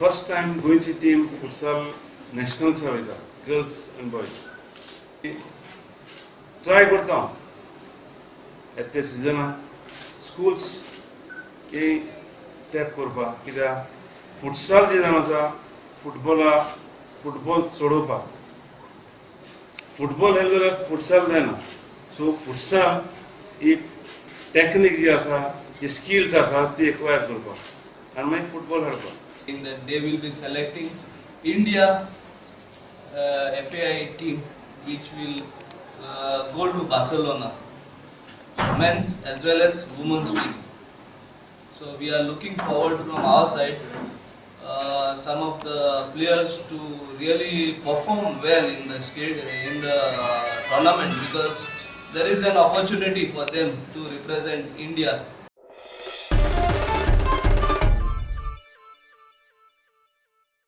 First time गोंयची team futsal nationals वयता, girls and boys. Try करता येते season schools ये tap करपा कित्याक futsal जे जावन आसा फुटबॉल चडोवपाक फुटबॉल खेळ्ळो जाल्यार futsal जायना. So futsal ही technique जी आसा जी skills आसा ती acquire करपाक आनी मागीर फुटबॉल खेळपाक. In that they will be selecting India FAI team which will go to Barcelona, men's as well as women's team. So we are looking forward from our side some of the players to really perform well in the tournament, because there is an opportunity for them to represent India